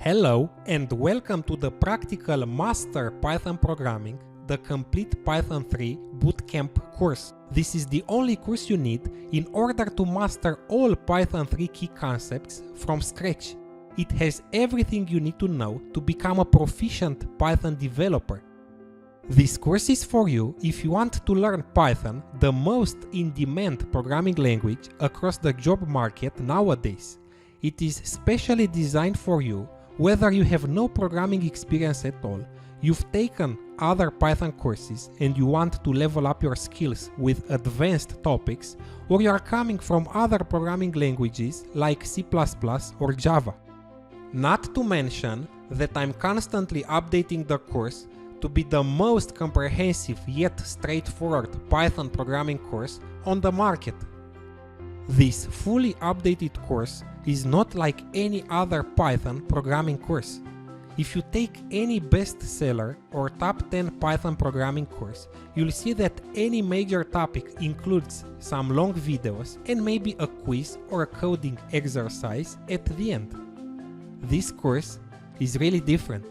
Hello and welcome to the Practical Master Python Programming, the Complete Python 3 Bootcamp course. This is the only course you need in order to master all Python 3 key concepts from scratch. It has everything you need to know to become a proficient Python developer. This course is for you if you want to learn Python, the most in-demand programming language across the job market nowadays. It is specially designed for you whether you have no programming experience at all, you've taken other Python courses and you want to level up your skills with advanced topics, or you are coming from other programming languages like C++ or Java. Not to mention that I'm constantly updating the course to be the most comprehensive yet straightforward Python programming course on the market. This fully updated course is not like any other Python programming course. If you take any bestseller or top 10 Python programming course, you'll see that any major topic includes some long videos and maybe a quiz or a coding exercise at the end. This course is really different.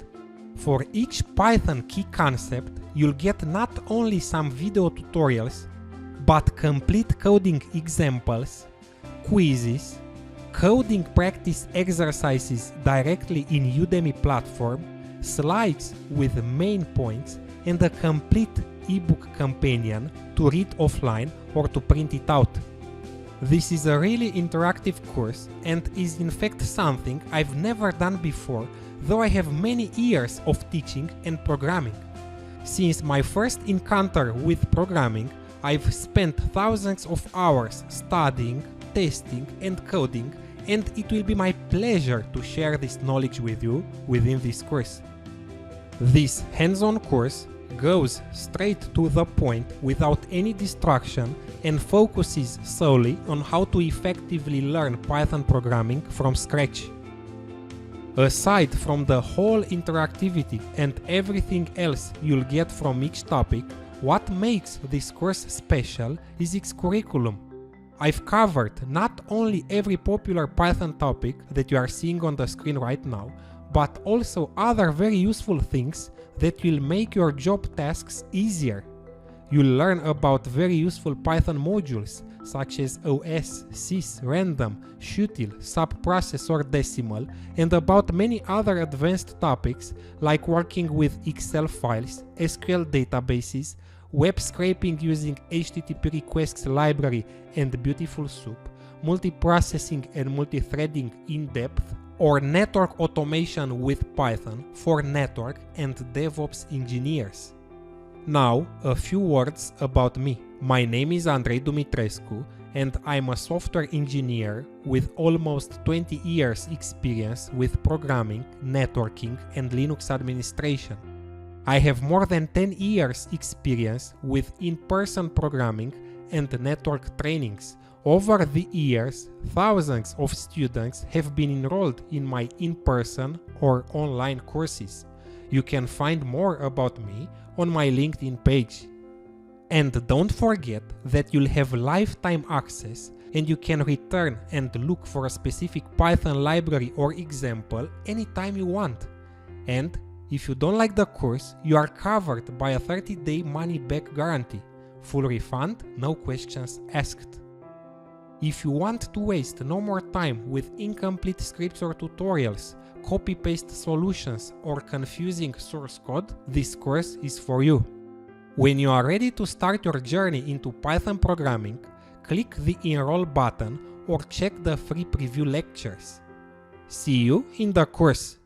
For each Python key concept, you'll get not only some video tutorials, but complete coding examples, quizzes, coding practice exercises directly in Udemy platform, slides with main points, and a complete ebook companion to read offline or to print it out. This is a really interactive course and is in fact something I've never done before, though I have many years of teaching and programming. Since my first encounter with programming, I've spent thousands of hours studying, testing and coding, and it will be my pleasure to share this knowledge with you within this course. This hands-on course goes straight to the point without any distraction and focuses solely on how to effectively learn Python programming from scratch. Aside from the whole interactivity and everything else you'll get from each topic, what makes this course special is its curriculum. I've covered not only every popular Python topic that you are seeing on the screen right now, but also other very useful things that will make your job tasks easier. You'll learn about very useful Python modules such as OS, sys, random, shuttle, subprocessor decimal, and about many other advanced topics like working with Excel files, SQL databases, web scraping using HTTP requests library and Beautiful Soup, multiprocessing and multithreading in depth, or network automation with Python for network and DevOps engineers. Now, a few words about me. My name is Andrei Dumitrescu and I'm a software engineer with almost 20 years experience with programming, networking and Linux administration. I have more than 10 years experience with in-person programming and network trainings. Over the years, thousands of students have been enrolled in my in-person or online courses. You can find more about me on my LinkedIn page. And don't forget that you'll have lifetime access and you can return and look for a specific Python library or example anytime you want. And if you don't like the course, you are covered by a 30-day money-back guarantee. Full refund, no questions asked. If you want to waste no more time with incomplete scripts or tutorials, copy-paste solutions, or confusing source code, this course is for you. When you are ready to start your journey into Python programming, click the Enroll button or check the free preview lectures. See you in the course.